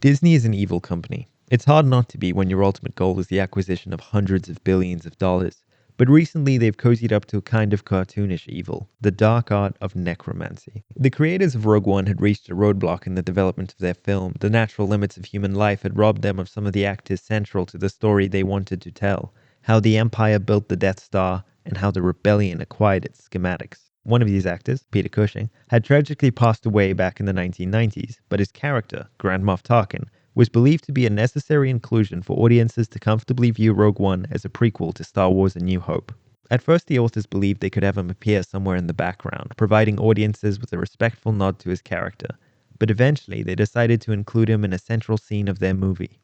Disney is an evil company. It's hard not to be when your ultimate goal is the acquisition of hundreds of billions of dollars. But recently they've cozied up to a kind of cartoonish evil, the dark art of necromancy. The creators of Rogue One had reached a roadblock in the development of their film. The natural limits of human life had robbed them of some of the actors central to the story they wanted to tell. How the Empire built the Death Star, and how the rebellion acquired its schematics. One of these actors, Peter Cushing, had tragically passed away back in the 1990s, but his character, Grand Moff Tarkin, was believed to be a necessary inclusion for audiences to comfortably view Rogue One as a prequel to Star Wars A New Hope. At first, the authors believed they could have him appear somewhere in the background, providing audiences with a respectful nod to his character, but eventually they decided to include him in a central scene of their movie.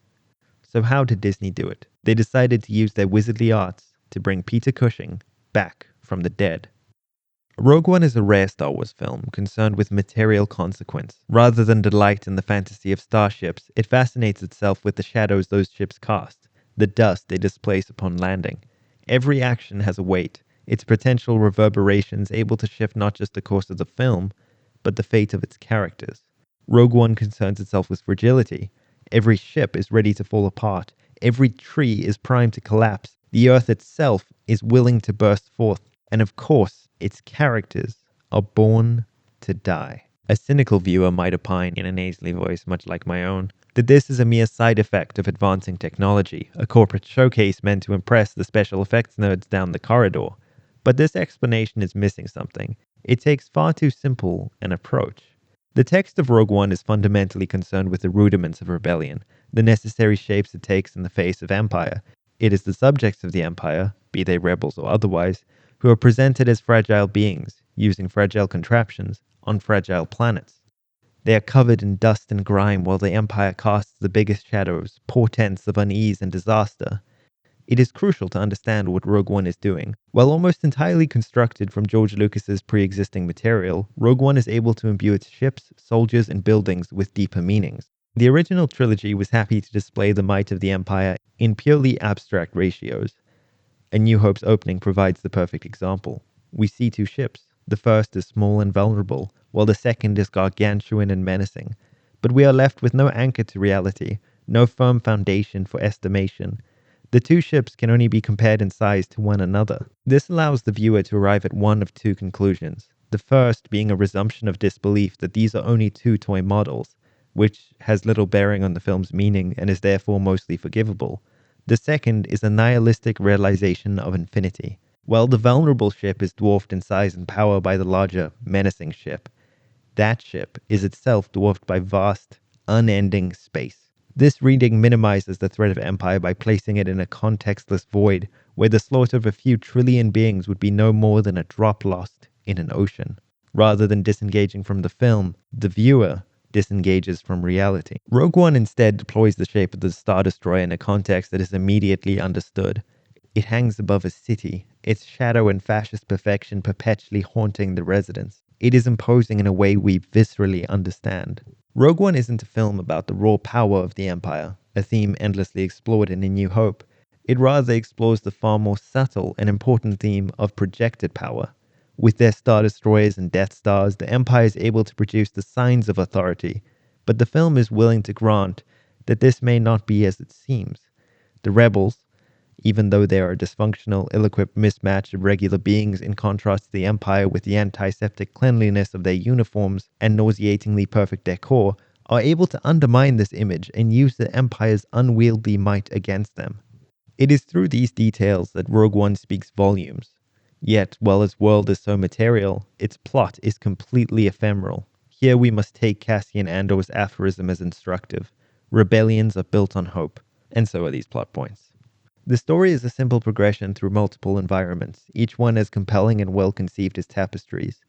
So how did Disney do it? They decided to use their wizardly arts to bring Peter Cushing back from the dead. Rogue One is a rare Star Wars film concerned with material consequence. Rather than delight in the fantasy of starships, it fascinates itself with the shadows those ships cast, the dust they displace upon landing. Every action has a weight, its potential reverberations able to shift not just the course of the film, but the fate of its characters. Rogue One concerns itself with fragility. Every ship is ready to fall apart. Every tree is primed to collapse. The earth itself is willing to burst forth. And of course, its characters are born to die. A cynical viewer might opine, in a nasally voice much like my own, that this is a mere side effect of advancing technology, a corporate showcase meant to impress the special effects nerds down the corridor. But this explanation is missing something. It takes far too simple an approach. The text of Rogue One is fundamentally concerned with the rudiments of rebellion, the necessary shapes it takes in the face of empire. It is the subjects of the empire, be they rebels or otherwise, who are presented as fragile beings, using fragile contraptions on fragile planets. They are covered in dust and grime while the Empire casts the biggest shadows, portents of unease and disaster. It is crucial to understand what Rogue One is doing. While almost entirely constructed from George Lucas's pre-existing material, Rogue One is able to imbue its ships, soldiers, and buildings with deeper meanings. The original trilogy was happy to display the might of the Empire in purely abstract ratios. A New Hope's opening provides the perfect example. We see two ships. The first is small and vulnerable, while the second is gargantuan and menacing. But we are left with no anchor to reality, no firm foundation for estimation. The two ships can only be compared in size to one another. This allows the viewer to arrive at one of two conclusions. The first being a resumption of disbelief that these are only two toy models, which has little bearing on the film's meaning and is therefore mostly forgivable. The second is a nihilistic realization of infinity. While the vulnerable ship is dwarfed in size and power by the larger, menacing ship, that ship is itself dwarfed by vast, unending space. This reading minimizes the threat of empire by placing it in a contextless void where the slaughter of a few trillion beings would be no more than a drop lost in an ocean. Rather than disengaging from the film, the viewer disengages from reality. Rogue One instead deploys the shape of the Star Destroyer in a context that is immediately understood. It hangs above a city, its shadow and fascist perfection perpetually haunting the residents. It is imposing in a way we viscerally understand. Rogue One isn't a film about the raw power of the Empire, a theme endlessly explored in A New Hope. It rather explores the far more subtle and important theme of projected power. With their Star Destroyers and Death Stars, the Empire is able to produce the signs of authority, but the film is willing to grant that this may not be as it seems. The rebels, even though they are a dysfunctional, ill-equipped mismatch of regular beings in contrast to the Empire with the antiseptic cleanliness of their uniforms and nauseatingly perfect decor, are able to undermine this image and use the Empire's unwieldy might against them. It is through these details that Rogue One speaks volumes. Yet, while its world is so material, its plot is completely ephemeral. Here we must take Cassian Andor's aphorism as instructive. Rebellions are built on hope, and so are these plot points. The story is a simple progression through multiple environments, each one as compelling and well-conceived as tapestries.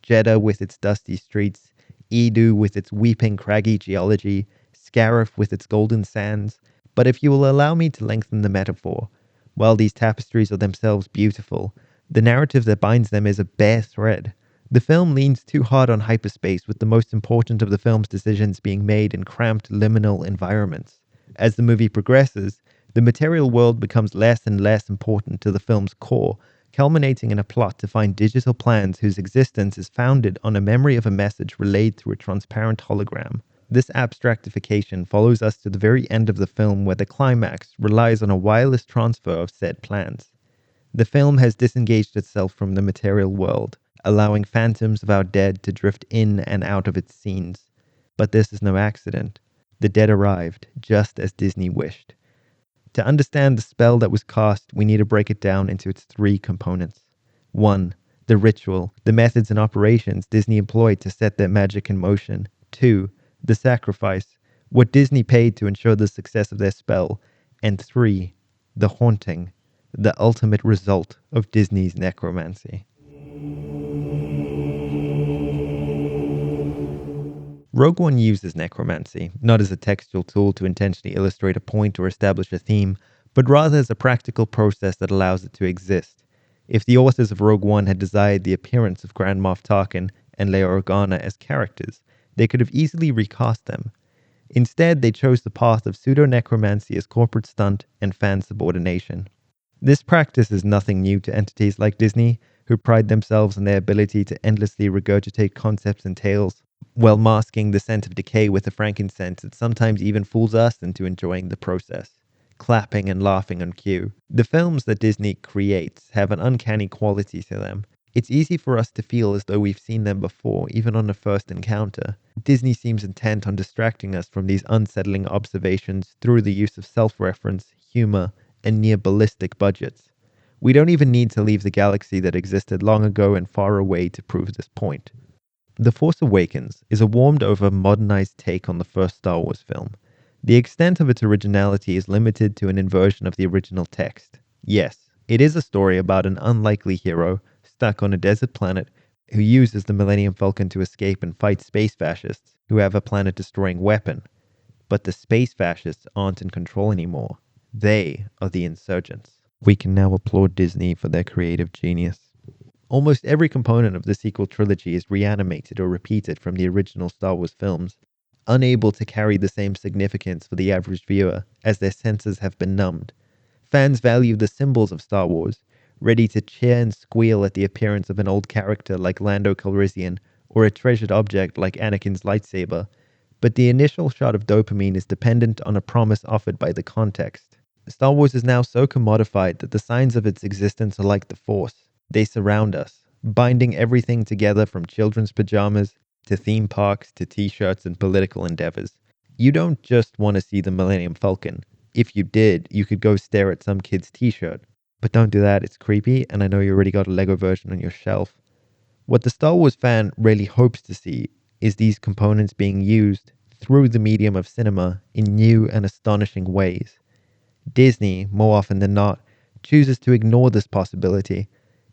Jeddah with its dusty streets, Edu with its weeping craggy geology, Scarif with its golden sands. But if you will allow me to lengthen the metaphor, while these tapestries are themselves beautiful, the narrative that binds them is a bare thread. The film leans too hard on hyperspace, with the most important of the film's decisions being made in cramped liminal environments. As the movie progresses, the material world becomes less and less important to the film's core, culminating in a plot to find digital plans whose existence is founded on a memory of a message relayed through a transparent hologram. This abstractification follows us to the very end of the film, where the climax relies on a wireless transfer of said plans. The film has disengaged itself from the material world, allowing phantoms of our dead to drift in and out of its scenes. But this is no accident. The dead arrived, just as Disney wished. To understand the spell that was cast, we need to break it down into its three components. 1. The ritual, the methods and operations Disney employed to set their magic in motion. 2. The sacrifice, what Disney paid to ensure the success of their spell. And 3. The haunting, the ultimate result of Disney's necromancy. Rogue One uses necromancy, not as a textual tool to intentionally illustrate a point or establish a theme, but rather as a practical process that allows it to exist. If the authors of Rogue One had desired the appearance of Grand Moff Tarkin and Leia Organa as characters, they could have easily recast them. Instead, they chose the path of pseudo-necromancy as corporate stunt and fan subordination. This practice is nothing new to entities like Disney, who pride themselves on their ability to endlessly regurgitate concepts and tales, while masking the scent of decay with a frankincense that sometimes even fools us into enjoying the process, clapping and laughing on cue. The films that Disney creates have an uncanny quality to them. It's easy for us to feel as though we've seen them before, even on a first encounter. Disney seems intent on distracting us from these unsettling observations through the use of self-reference, humor, and near ballistic budgets. We don't even need to leave the galaxy that existed long ago and far away to prove this point. The Force Awakens is a warmed-over, modernized take on the first Star Wars film. The extent of its originality is limited to an inversion of the original text. Yes, it is a story about an unlikely hero stuck on a desert planet who uses the Millennium Falcon to escape and fight space fascists who have a planet-destroying weapon. But the space fascists aren't in control anymore. They are the insurgents. We can now applaud Disney for their creative genius. Almost every component of the sequel trilogy is reanimated or repeated from the original Star Wars films, unable to carry the same significance for the average viewer as their senses have been numbed. Fans value the symbols of Star Wars, ready to cheer and squeal at the appearance of an old character like Lando Calrissian or a treasured object like Anakin's lightsaber, but the initial shot of dopamine is dependent on a promise offered by the context. Star Wars is now so commodified that the signs of its existence are like the Force. They surround us, binding everything together from children's pajamas to theme parks to t-shirts and political endeavors. You don't just want to see the Millennium Falcon. If you did, you could go stare at some kid's t-shirt. But don't do that, it's creepy, and I know you already got a Lego version on your shelf. What the Star Wars fan really hopes to see is these components being used through the medium of cinema in new and astonishing ways. Disney, more often than not, chooses to ignore this possibility.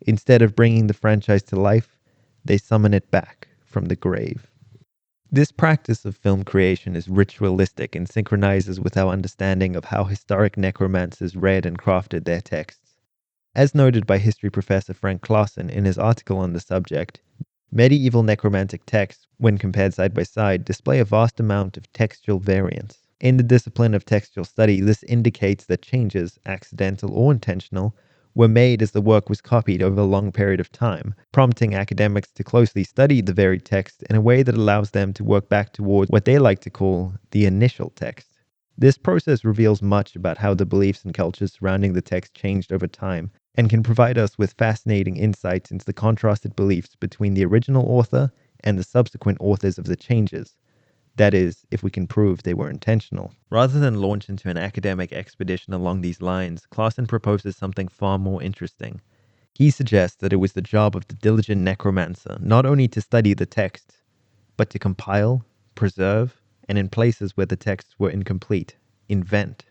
Instead of bringing the franchise to life, they summon it back from the grave. This practice of film creation is ritualistic and synchronizes with our understanding of how historic necromancers read and crafted their texts. As noted by history professor Frank Klaassen in his article on the subject, medieval necromantic texts, when compared side by side, display a vast amount of textual variance. In the discipline of textual study, this indicates that changes, accidental or intentional, were made as the work was copied over a long period of time, prompting academics to closely study the varied text in a way that allows them to work back toward what they like to call the initial text. This process reveals much about how the beliefs and cultures surrounding the text changed over time, and can provide us with fascinating insights into the contrasted beliefs between the original author and the subsequent authors of the changes. That is, if we can prove they were intentional. Rather than launch into an academic expedition along these lines, Klaassen proposes something far more interesting. He suggests that it was the job of the diligent necromancer not only to study the texts, but to compile, preserve, and in places where the texts were incomplete, invent.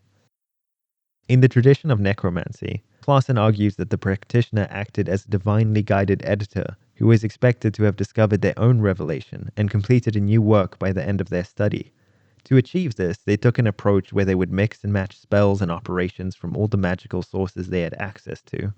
In the tradition of necromancy, Klaassen argues that the practitioner acted as a divinely guided editor who is expected to have discovered their own revelation and completed a new work by the end of their study. To achieve this, they took an approach where they would mix and match spells and operations from all the magical sources they had access to.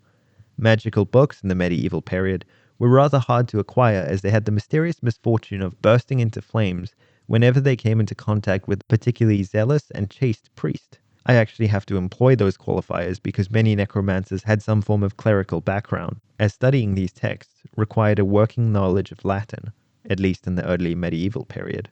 Magical books in the medieval period were rather hard to acquire, as they had the mysterious misfortune of bursting into flames whenever they came into contact with a particularly zealous and chaste priest. I actually have to employ those qualifiers because many necromancers had some form of clerical background, as studying these texts required a working knowledge of Latin, at least in the early medieval period.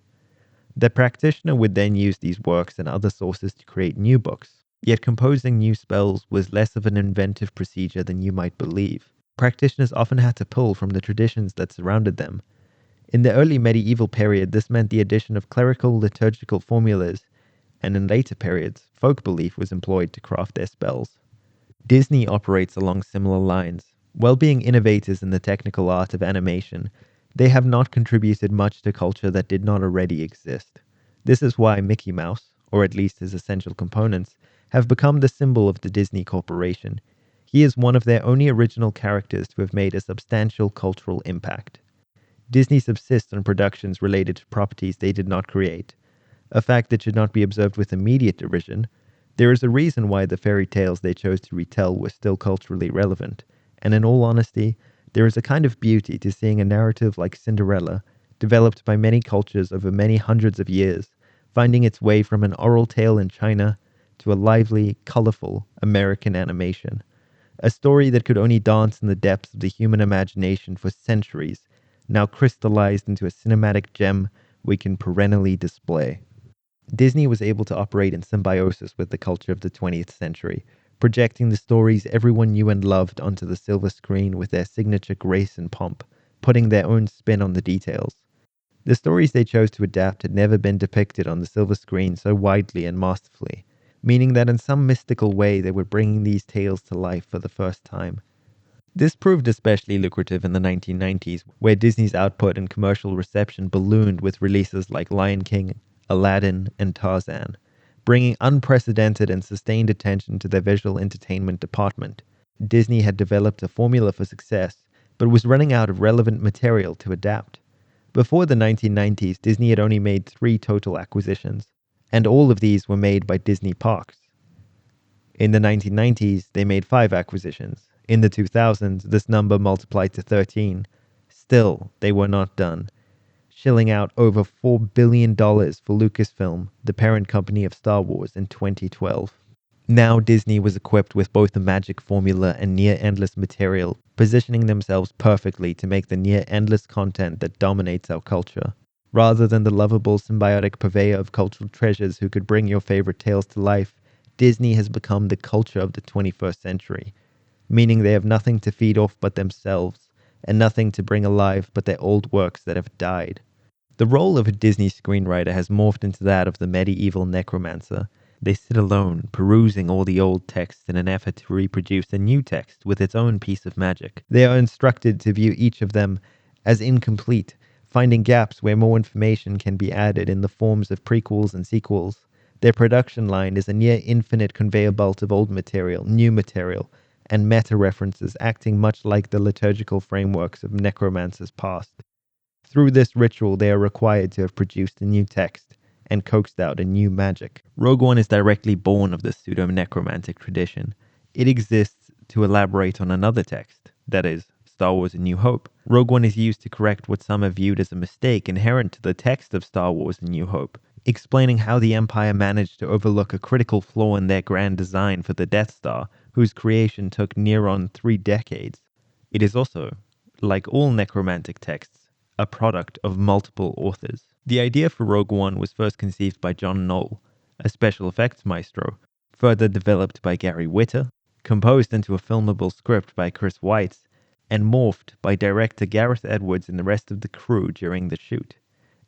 The practitioner would then use these works and other sources to create new books. Yet composing new spells was less of an inventive procedure than you might believe. Practitioners often had to pull from the traditions that surrounded them. In the early medieval period, this meant the addition of clerical liturgical formulas, and in later periods, folk belief was employed to craft their spells. Disney operates along similar lines. While being innovators in the technical art of animation, they have not contributed much to culture that did not already exist. This is why Mickey Mouse, or at least his essential components, have become the symbol of the Disney Corporation. He is one of their only original characters to have made a substantial cultural impact. Disney subsists on productions related to properties they did not create, a fact that should not be observed with immediate derision. There is a reason why the fairy tales they chose to retell were still culturally relevant, and in all honesty, there is a kind of beauty to seeing a narrative like Cinderella, developed by many cultures over many hundreds of years, finding its way from an oral tale in China to a lively, colorful American animation. A story that could only dance in the depths of the human imagination for centuries, now crystallized into a cinematic gem we can perennially display. Disney was able to operate in symbiosis with the culture of the 20th century, projecting the stories everyone knew and loved onto the silver screen with their signature grace and pomp, putting their own spin on the details. The stories they chose to adapt had never been depicted on the silver screen so widely and masterfully, meaning that in some mystical way they were bringing these tales to life for the first time. This proved especially lucrative in the 1990s, where Disney's output and commercial reception ballooned with releases like Lion King, Aladdin, and Tarzan, bringing unprecedented and sustained attention to their visual entertainment department. Disney had developed a formula for success, but was running out of relevant material to adapt. Before the 1990s, Disney had only made 3 total acquisitions, and all of these were made by Disney Parks. In the 1990s, they made 5 acquisitions. In the 2000s, this number multiplied to 13. Still, they were not done, shilling out over $4 billion for Lucasfilm, the parent company of Star Wars, in 2012. Now Disney was equipped with both the magic formula and near-endless material, positioning themselves perfectly to make the near-endless content that dominates our culture. Rather than the lovable symbiotic purveyor of cultural treasures who could bring your favorite tales to life, Disney has become the culture of the 21st century, meaning they have nothing to feed off but themselves, and nothing to bring alive but their old works that have died. The role of a Disney screenwriter has morphed into that of the medieval necromancer. They sit alone, perusing all the old texts in an effort to reproduce a new text with its own piece of magic. They are instructed to view each of them as incomplete, finding gaps where more information can be added in the forms of prequels and sequels. Their production line is a near infinite conveyor belt of old material, new material, and meta-references acting much like the liturgical frameworks of necromancers past. Through this ritual, they are required to have produced a new text and coaxed out a new magic. Rogue One is directly born of the pseudo-necromantic tradition. It exists to elaborate on another text, that is, Star Wars A New Hope. Rogue One is used to correct what some have viewed as a mistake inherent to the text of Star Wars A New Hope, explaining how the Empire managed to overlook a critical flaw in their grand design for the Death Star, whose creation took near on 3 decades. It is also, like all necromantic texts, a product of multiple authors. The idea for Rogue One was first conceived by John Knoll, a special effects maestro, further developed by Gary Whitta, composed into a filmable script by Chris Weitz, and morphed by director Gareth Edwards and the rest of the crew during the shoot.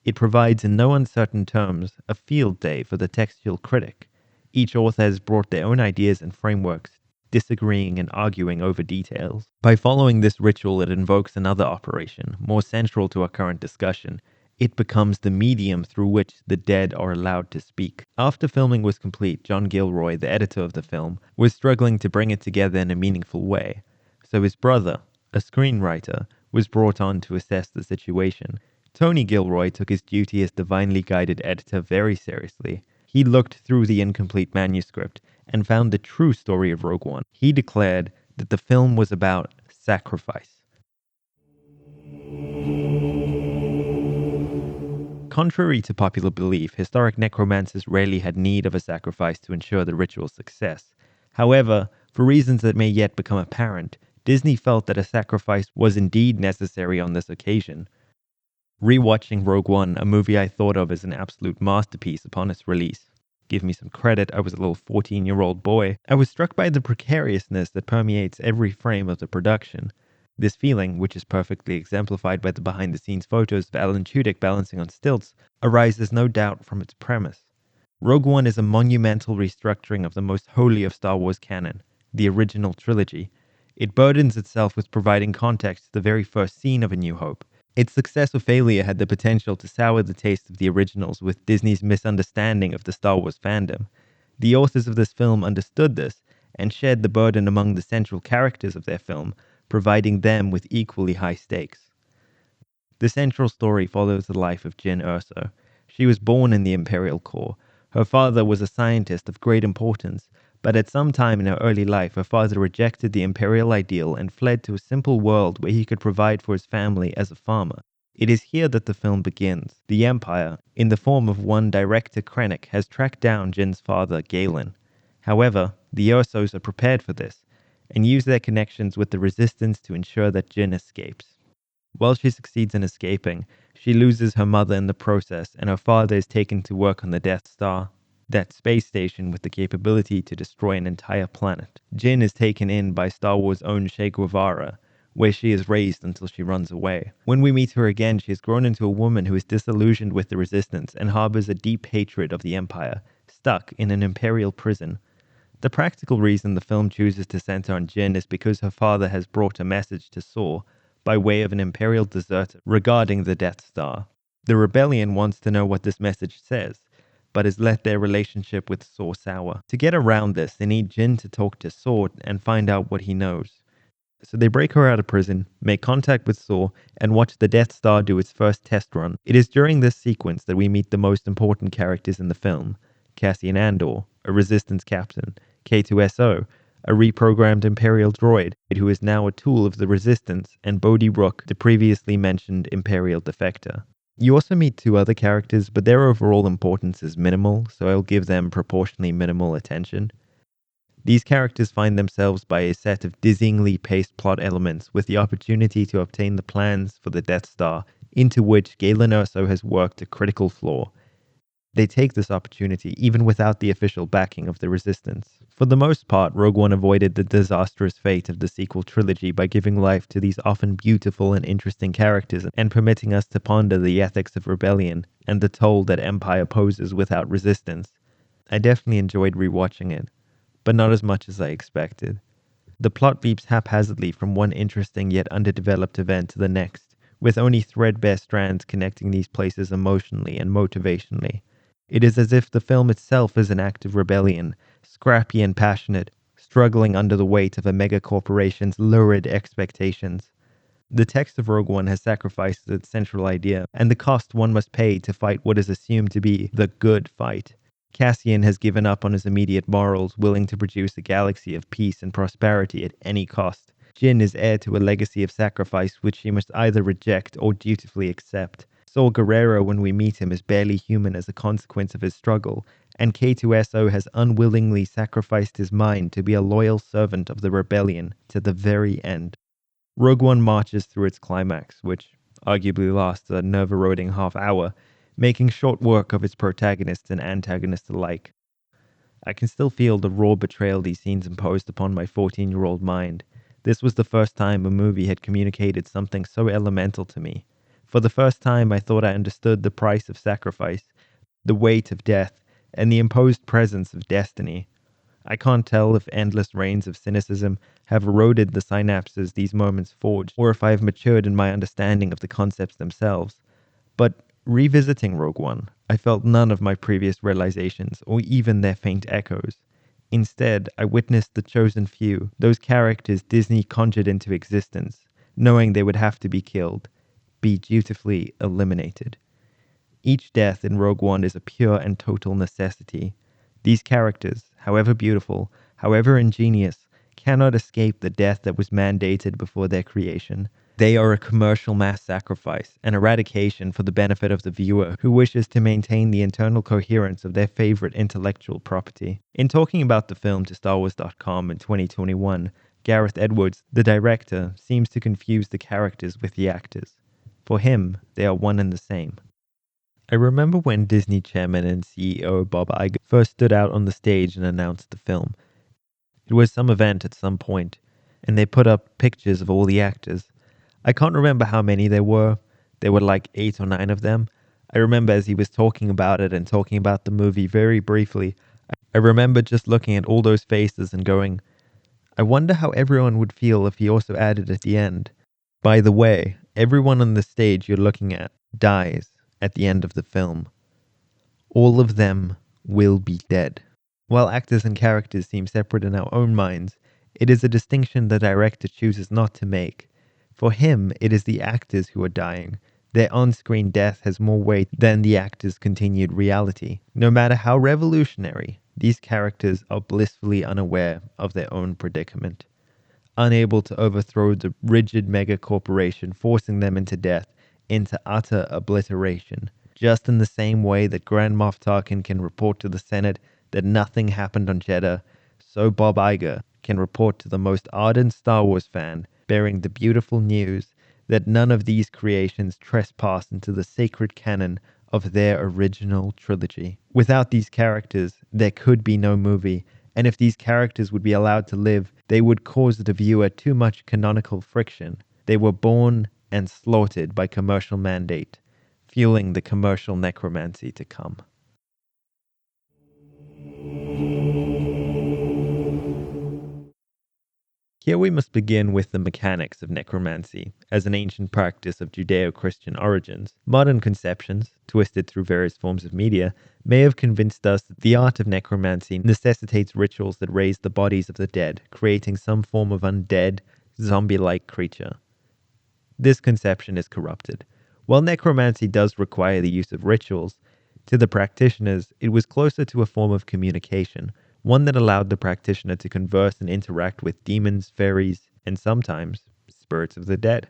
It provides in no uncertain terms a field day for the textual critic. Each author has brought their own ideas and frameworks, disagreeing and arguing over details. By following this ritual, it invokes another operation, more central to our current discussion. It becomes the medium through which the dead are allowed to speak. After filming was complete, John Gilroy, the editor of the film, was struggling to bring it together in a meaningful way. So his brother, a screenwriter, was brought on to assess the situation. Tony Gilroy took his duty as divinely guided editor very seriously. He looked through the incomplete manuscript and found the true story of Rogue One. He declared that the film was about sacrifice. Contrary to popular belief, historic necromancers rarely had need of a sacrifice to ensure the ritual's success. However, for reasons that may yet become apparent, Disney felt that a sacrifice was indeed necessary on this occasion. Rewatching Rogue One, a movie I thought of as an absolute masterpiece upon its release. Give me some credit, I was a little 14-year-old boy. I was struck by the precariousness that permeates every frame of the production. This feeling, which is perfectly exemplified by the behind-the-scenes photos of Alan Tudyk balancing on stilts, arises no doubt from its premise. Rogue One is a monumental restructuring of the most holy of Star Wars canon, the original trilogy. It burdens itself with providing context to the very first scene of A New Hope. Its success or failure had the potential to sour the taste of the originals with Disney's misunderstanding of the Star Wars fandom. The authors of this film understood this and shared the burden among the central characters of their film, providing them with equally high stakes. The central story follows the life of Jyn Erso. She was born in the Imperial Corps. Her father was a scientist of great importance, but at some time in her early life, her father rejected the Imperial ideal and fled to a simple world where he could provide for his family as a farmer. It is here that the film begins. The Empire, in the form of one director Krennic, has tracked down Jyn's father, Galen. However, the Ersos are prepared for this, and use their connections with the Resistance to ensure that Jyn escapes. While she succeeds in escaping, she loses her mother in the process, and her father is taken to work on the Death Star, that space station with the capability to destroy an entire planet. Jyn is taken in by Star Wars' own Che Guevara, where she is raised until she runs away. When we meet her again, she has grown into a woman who is disillusioned with the Resistance and harbors a deep hatred of the Empire, stuck in an Imperial prison. The practical reason the film chooses to center on Jyn is because her father has brought a message to Saw by way of an Imperial deserter regarding the Death Star. The rebellion wants to know what this message says, but has let their relationship with Saw sour. To get around this, they need Jyn to talk to Saw and find out what he knows. So they break her out of prison, make contact with Saw, and watch the Death Star do its first test run. It is during this sequence that we meet the most important characters in the film. Cassian Andor, a Resistance captain, K2SO, a reprogrammed Imperial droid who is now a tool of the Resistance, and Bodhi Rook, the previously mentioned Imperial defector. You also meet two other characters, but their overall importance is minimal, so I'll give them proportionally minimal attention. These characters find themselves by a set of dizzyingly paced plot elements with the opportunity to obtain the plans for the Death Star, into which Galen Erso has worked a critical flaw. They take this opportunity even without the official backing of the Resistance. For the most part, Rogue One avoided the disastrous fate of the sequel trilogy by giving life to these often beautiful and interesting characters and permitting us to ponder the ethics of rebellion and the toll that Empire poses without Resistance. I definitely enjoyed rewatching it, but not as much as I expected. The plot leaps haphazardly from one interesting yet underdeveloped event to the next, with only threadbare strands connecting these places emotionally and motivationally. It is as if the film itself is an act of rebellion, scrappy and passionate, struggling under the weight of a megacorporation's lurid expectations. The text of Rogue One has sacrificed its central idea, and the cost one must pay to fight what is assumed to be the good fight. Cassian has given up on his immediate morals, willing to produce a galaxy of peace and prosperity at any cost. Jyn is heir to a legacy of sacrifice which she must either reject or dutifully accept. Saw Gerrera, when we meet him, is barely human as a consequence of his struggle, and K2SO has unwillingly sacrificed his mind to be a loyal servant of the rebellion to the very end. Rogue One marches through its climax, which arguably lasts a nerve-eroding half hour, making short work of its protagonists and antagonists alike. I can still feel the raw betrayal these scenes imposed upon my 14-year-old mind. This was the first time a movie had communicated something so elemental to me. For the first time, I thought I understood the price of sacrifice, the weight of death, and the imposed presence of destiny. I can't tell if endless rains of cynicism have eroded the synapses these moments forged, or if I have matured in my understanding of the concepts themselves. But revisiting Rogue One, I felt none of my previous realizations, or even their faint echoes. Instead, I witnessed the chosen few, those characters Disney conjured into existence, knowing they would have to be killed, be dutifully eliminated. Each death in Rogue One is a pure and total necessity. These characters, however beautiful, however ingenious, cannot escape the death that was mandated before their creation. They are a commercial mass sacrifice, an eradication for the benefit of the viewer who wishes to maintain the internal coherence of their favorite intellectual property. In talking about the film to StarWars.com in 2021, Gareth Edwards, the director, seems to confuse the characters with the actors. For him, they are one and the same. I remember when Disney chairman and CEO Bob Iger first stood out on the stage and announced the film. It was some event at some point, and they put up pictures of all the actors. I can't remember how many there were. There were like 8 or 9 of them. I remember as he was talking about it and talking about the movie very briefly, I remember just looking at all those faces and going, I wonder how everyone would feel if he also added at the end, by the way, everyone on the stage you're looking at dies at the end of the film. All of them will be dead. While actors and characters seem separate in our own minds, it is a distinction the director chooses not to make. For him, it is the actors who are dying. Their on-screen death has more weight than the actors' continued reality. No matter how revolutionary, these characters are blissfully unaware of their own predicament. Unable to overthrow the rigid megacorporation forcing them into death, into utter obliteration. Just in the same way that Grand Moff Tarkin can report to the Senate that nothing happened on Jeddah, so Bob Iger can report to the most ardent Star Wars fan, bearing the beautiful news that none of these creations trespass into the sacred canon of their original trilogy. Without these characters, there could be no movie, and if these characters would be allowed to live, they would cause the viewer too much canonical friction. They were born and slaughtered by commercial mandate, fueling the commercial necromancy to come. Here we must begin with the mechanics of necromancy, as an ancient practice of Judeo-Christian origins. Modern conceptions, twisted through various forms of media, may have convinced us that the art of necromancy necessitates rituals that raise the bodies of the dead, creating some form of undead, zombie-like creature. This conception is corrupted. While necromancy does require the use of rituals, to the practitioners, it was closer to a form of communication, one that allowed the practitioner to converse and interact with demons, fairies, and sometimes spirits of the dead.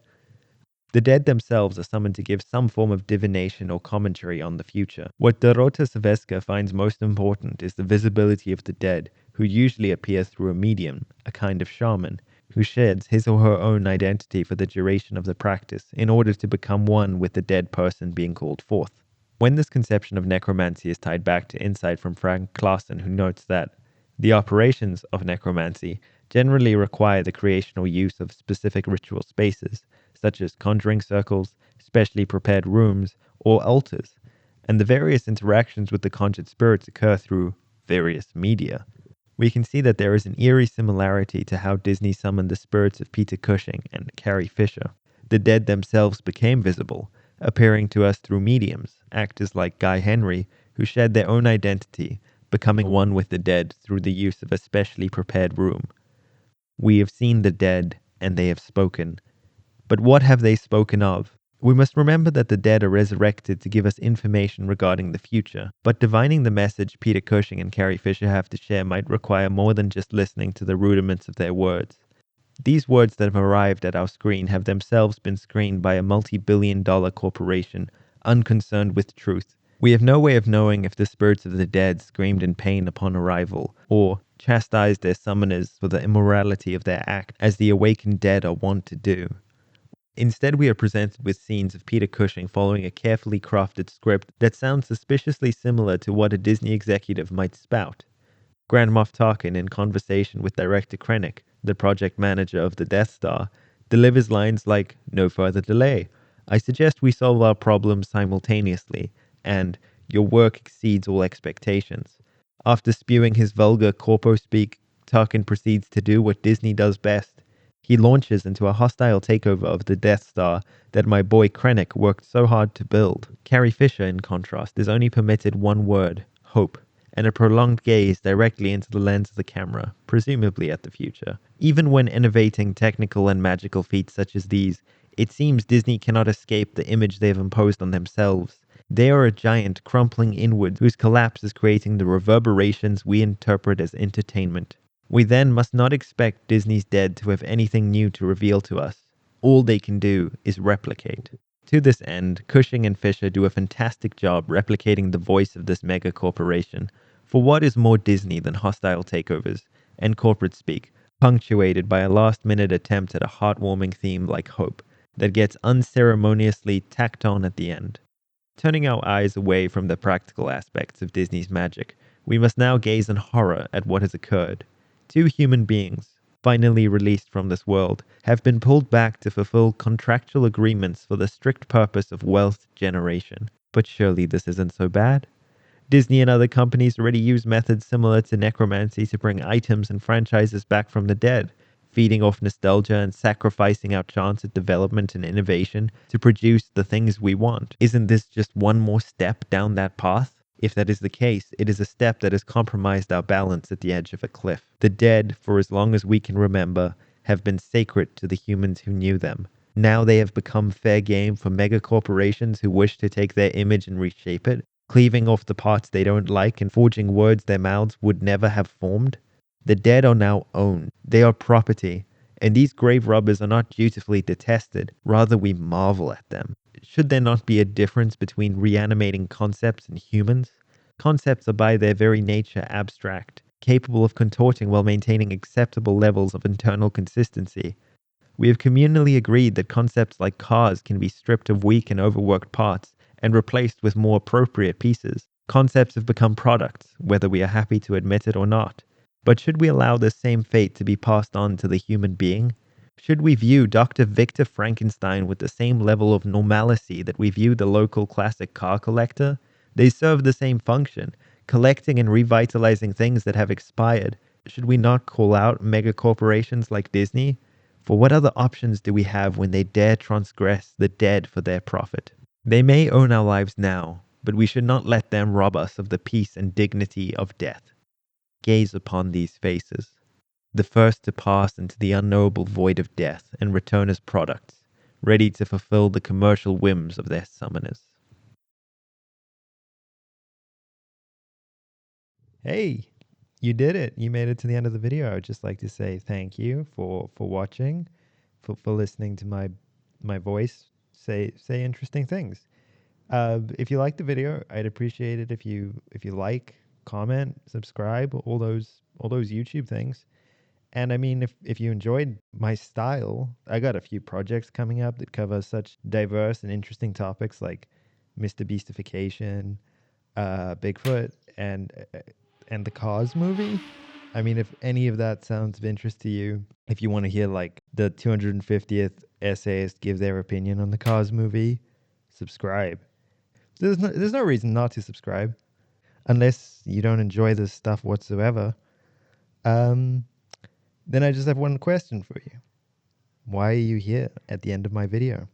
The dead themselves are summoned to give some form of divination or commentary on the future. What Dorota Sajewska finds most important is the visibility of the dead, who usually appear through a medium, a kind of shaman, who sheds his or her own identity for the duration of the practice in order to become one with the dead person being called forth. When this conception of necromancy is tied back to insight from Frank Klaassen, who notes that the operations of necromancy generally require the creation or use of specific ritual spaces, such as conjuring circles, specially prepared rooms, or altars, and the various interactions with the conjured spirits occur through various media. We can see that there is an eerie similarity to how Disney summoned the spirits of Peter Cushing and Carrie Fisher. The dead themselves became visible, appearing to us through mediums, actors like Guy Henry, who shed their own identity, becoming one with the dead through the use of a specially prepared room. We have seen the dead, and they have spoken. But what have they spoken of? We must remember that the dead are resurrected to give us information regarding the future, but divining the message Peter Cushing and Carrie Fisher have to share might require more than just listening to the rudiments of their words. These words that have arrived at our screen have themselves been screened by a multi-billion-dollar corporation, unconcerned with truth. We have no way of knowing if the spirits of the dead screamed in pain upon arrival, or chastised their summoners for the immorality of their act, as the awakened dead are wont to do. Instead, we are presented with scenes of Peter Cushing following a carefully crafted script that sounds suspiciously similar to what a Disney executive might spout. Grand Moff Tarkin, in conversation with director Krennic, the project manager of the Death Star, delivers lines like, "No further delay. I suggest we solve our problems simultaneously," and "Your work exceeds all expectations." After spewing his vulgar corpo speak, Tarkin proceeds to do what Disney does best. He launches into a hostile takeover of the Death Star that my boy Krennic worked so hard to build. Carrie Fisher, in contrast, is only permitted one word, hope, and a prolonged gaze directly into the lens of the camera, presumably at the future. Even when innovating technical and magical feats such as these, it seems Disney cannot escape the image they have imposed on themselves. They are a giant crumpling inward whose collapse is creating the reverberations we interpret as entertainment. We then must not expect Disney's dead to have anything new to reveal to us. All they can do is replicate. To this end, Cushing and Fisher do a fantastic job replicating the voice of this mega corporation. For what is more Disney than hostile takeovers and corporate speak, punctuated by a last-minute attempt at a heartwarming theme like hope? that gets unceremoniously tacked on at the end. Turning our eyes away from the practical aspects of Disney's magic, we must now gaze in horror at what has occurred. Two human beings, finally released from this world, have been pulled back to fulfill contractual agreements for the strict purpose of wealth generation. But surely this isn't so bad? Disney and other companies already use methods similar to necromancy to bring items and franchises back from the dead, feeding off nostalgia and sacrificing our chance at development and innovation to produce the things we want. Isn't this just one more step down that path? If that is the case, it is a step that has compromised our balance at the edge of a cliff. The dead, for as long as we can remember, have been sacred to the humans who knew them. Now they have become fair game for mega corporations who wish to take their image and reshape it, cleaving off the parts they don't like and forging words their mouths would never have formed. The dead are now owned. They are property, and these grave robbers are not dutifully detested, rather we marvel at them. Should there not be a difference between reanimating concepts and humans? Concepts are by their very nature abstract, capable of contorting while maintaining acceptable levels of internal consistency. We have communally agreed that concepts like cars can be stripped of weak and overworked parts and replaced with more appropriate pieces. Concepts have become products, whether we are happy to admit it or not. But should we allow this same fate to be passed on to the human being? Should we view Dr. Victor Frankenstein with the same level of normalcy that we view the local classic car collector? They serve the same function, collecting and revitalizing things that have expired. Should we not call out mega corporations like Disney? For what other options do we have when they dare transgress the dead for their profit? They may own our lives now, but we should not let them rob us of the peace and dignity of death. Gaze upon these faces, the first to pass into the unknowable void of death and return as products, ready to fulfill the commercial whims of their summoners. Hey, you did it. You made it to the end of the video. I would just like to say thank you for watching, for listening to my voice say interesting things. If you like the video, I'd appreciate it if you like, comment, subscribe, all those YouTube things. And I mean, if you enjoyed my style, I got a few projects coming up that cover such diverse and interesting topics like Mr. Beastification, Bigfoot, and the Cause movie. I mean, if any of that sounds of interest to you, if you want to hear like the 250th essayist give their opinion on the Cause movie, subscribe. There's no reason not to subscribe unless you don't enjoy this stuff whatsoever. Then I just have one question for you. Why are you here at the end of my video?